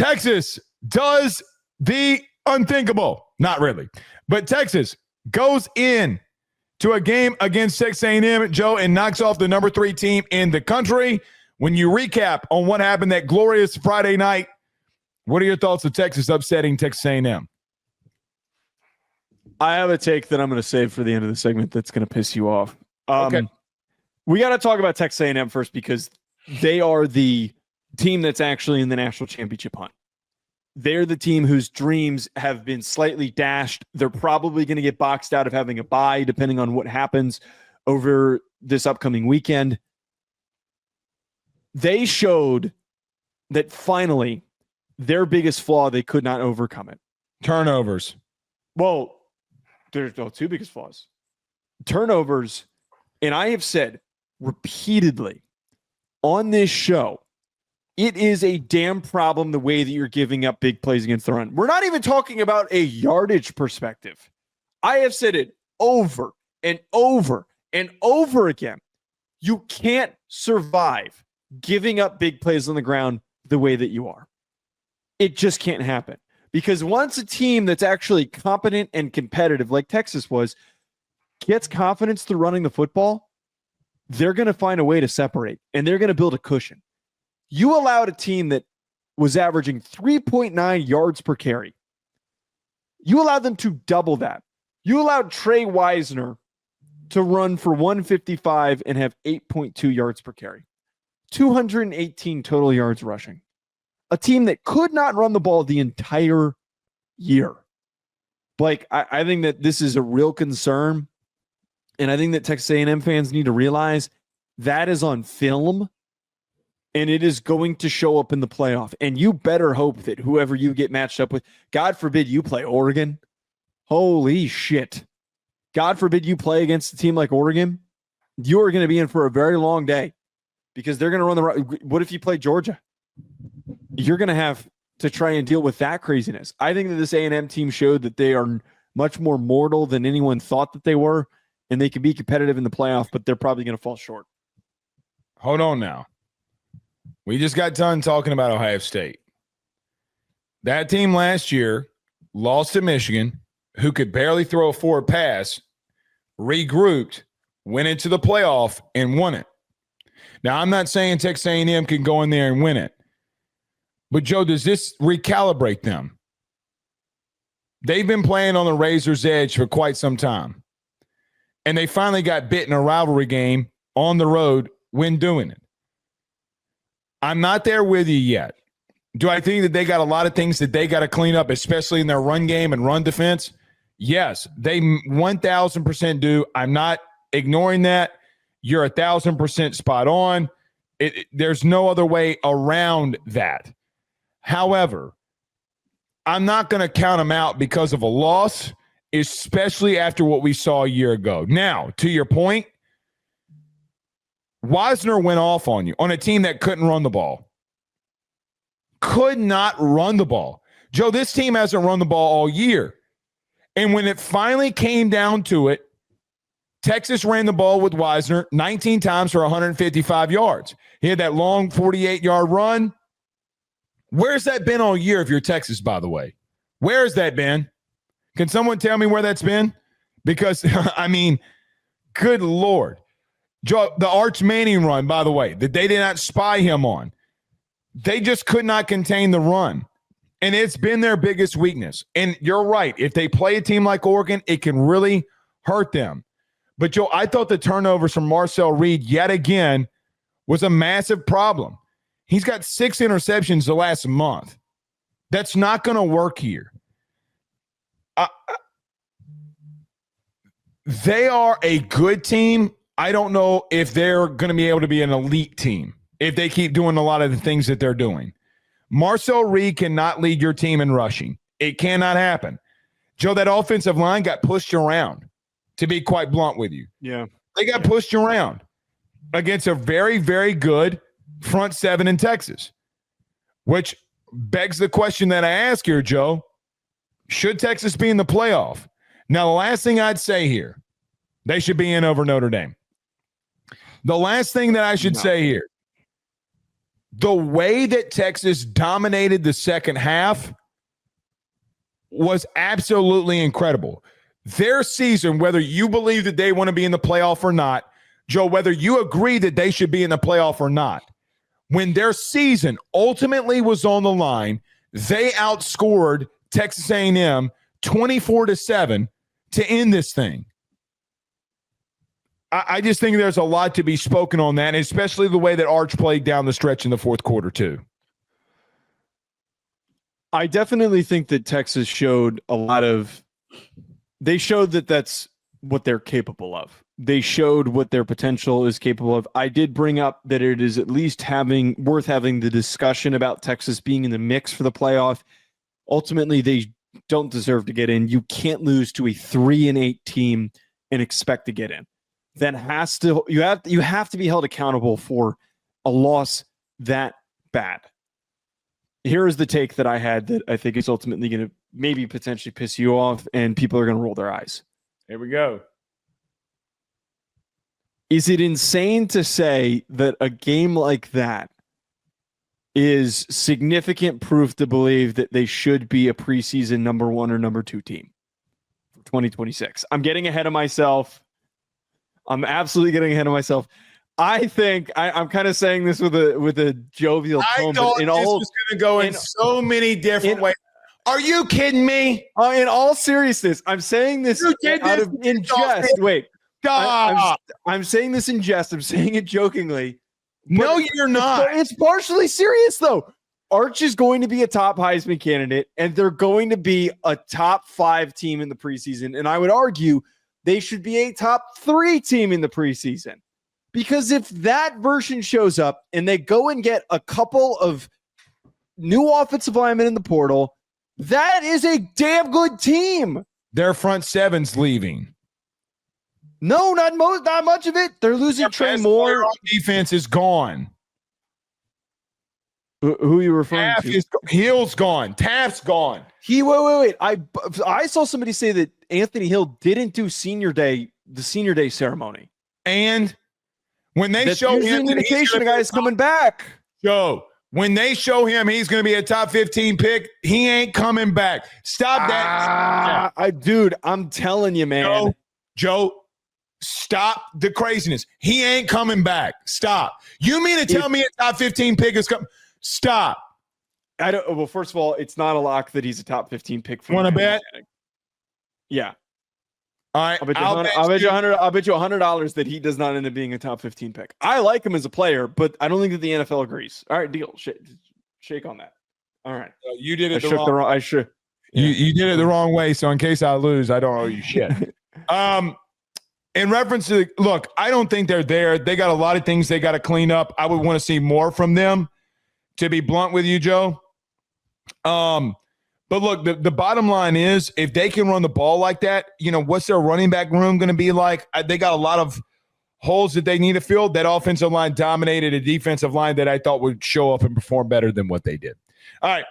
Texas does the unthinkable. Not really. But Texas goes in to a game against Texas A&M, Joe, and knocks off the number 3 team in the country. When you recap on what happened that glorious Friday night, what are your thoughts of Texas upsetting Texas A&M? I have a take that I'm going to save for the end of the segment that's going to piss you off. Okay. We got to talk about Texas A&M first because they are the team that's actually in the national championship hunt. They're the team whose dreams have been slightly dashed. They're probably going to get boxed out of having a bye, depending on what happens over this upcoming weekend. They showed that finally their biggest flaw, they could not overcome it. Turnovers. Well, there's no 2 biggest flaws. Turnovers, and I have said repeatedly on this show, it is a damn problem the way that you're giving up big plays against the run. We're not even talking about a yardage perspective. I have said it over and over and over again. You can't survive giving up big plays on the ground the way that you are. It just can't happen. Because once a team that's actually competent and competitive, like Texas was, gets confidence through running the football, they're going to find a way to separate, and they're going to build a cushion. You allowed a team that was averaging 3.9 yards per carry. You allowed them to double that. You allowed Trey Wisner to run for 155 and have 8.2 yards per carry. 218 total yards rushing. A team that could not run the ball the entire year. Blake, I think that this is a real concern, and I think that Texas A&M fans need to realize that is on film, and it is going to show up in the playoff. And you better hope that whoever you get matched up with, God forbid you play Oregon. Holy shit. God forbid you play against a team like Oregon. You are going to be in for a very long day because they're going to run the right. What if you play Georgia? You're going to have to try and deal with that craziness. I think that this A&M team showed that they are much more mortal than anyone thought that they were, and they can be competitive in the playoff, but they're probably going to fall short. Hold on now. We just got done talking about Ohio State. That team last year lost to Michigan, who could barely throw a forward pass, regrouped, went into the playoff, and won it. Now, I'm not saying Texas A&M can go in there and win it. But, Joe, does this recalibrate them? They've been playing on the razor's edge for quite some time. And they finally got bit in a rivalry game on the road when doing it. I'm not there with you yet. Do I think that they got a lot of things that they got to clean up, especially in their run game and run defense? Yes, they 1,000% do. I'm not ignoring that. You're 1,000% spot on. There's no other way around that. However, I'm not going to count them out because of a loss, especially after what we saw a year ago. Now, to your point, Wisner went off on you on a team that couldn't run the ball. Could not run the ball. Joe, this team hasn't run the ball all year. And when it finally came down to it, Texas ran the ball with Wisner 19 times for 155 yards. He had that long 48-yard run. Where's that been all year if you're Texas, by the way? Where's that been? Can someone tell me where that's been? Because, I mean, good Lord. Joe, the Arch Manning run, by the way, that they did not spy him on. They just could not contain the run. And it's been their biggest weakness. And you're right. If they play a team like Oregon, it can really hurt them. But, Joe, I thought the turnovers from Marcel Reed yet again was a massive problem. He's got 6 interceptions the last month. That's not going to work here. They are a good team. I don't know if they're going to be able to be an elite team if they keep doing a lot of the things that they're doing. Marcel Reed cannot lead your team in rushing. It cannot happen. Joe, that offensive line got pushed around, to be quite blunt with you. Yeah. They got pushed around against a very, very good front seven in Texas, which begs the question that I ask here, Joe. Should Texas be in the playoff? Now, the last thing I'd say here, they should be in over Notre Dame. The last thing that I should say here, the way that Texas dominated the second half was absolutely incredible. Their season, whether you believe that they want to be in the playoff or not, Joe, whether you agree that they should be in the playoff or not, when their season ultimately was on the line, they outscored Texas A&M 24-7 to end this thing. I just think there's a lot to be spoken on that, especially the way that Arch played down the stretch in the fourth quarter too. I definitely think that Texas showed they showed that that's what they're capable of. They showed what their potential is capable of. I did bring up that it is at least worth having the discussion about Texas being in the mix for the playoff. Ultimately, they don't deserve to get in. You can't lose to a 3-8 team and expect to get in. You have to be held accountable for a loss that bad. Here is the take that I had that I think is ultimately going to maybe potentially piss you off and people are going to roll their eyes. Here we go. Is it insane to say that a game like that is significant proof to believe that they should be a preseason number 1 or number 2 team for 2026? I'm getting ahead of myself. I'm absolutely getting ahead of myself. I think I'm kind of saying this with a jovial tone. I thought this was going to go in so many different ways. Are you kidding me? In all seriousness, I'm saying this in jest. Wait, I'm saying this in jest. I'm saying it jokingly. No, you're not. It's partially serious, though. Arch is going to be a top Heisman candidate, and they're going to be a top 5 team in the preseason. And I would argue they should be a top 3 team in the preseason. Because if that version shows up and they go and get a couple of new offensive linemen in the portal, that is a damn good team. Their front seven's leaving. No, not much of it. They're losing Trey Moore. Defense is gone. Who are you referring to? Hill's gone. Taft's gone. Wait. I saw somebody say that Anthony Hill didn't do the senior day ceremony. And when they show him an indication the guy's coming back. Joe, when they show him he's going to be a top 15 pick, he ain't coming back. Stop that. Dude, I'm telling you, man. Joe, stop the craziness. He ain't coming back. Stop. You mean to tell me a top 15 pick is coming? Stop. Well, first of all, it's not a lock that he's a top 15 pick. Want to bet? Yeah. All right. I'll bet you $100 that he does not end up being a top 15 pick. I like him as a player, but I don't think that the NFL agrees. All right, deal. Shake on that. All right. You did it You did it the wrong way, so in case I lose, I don't owe you shit. In reference to look, I don't think they're there. They got a lot of things they got to clean up. I would want to see more from them, to be blunt with you, Joe. But look, the bottom line is if they can run the ball like that, what's their running back room going to be like? They got a lot of holes that they need to fill. That offensive line dominated a defensive line that I thought would show up and perform better than what they did. All right.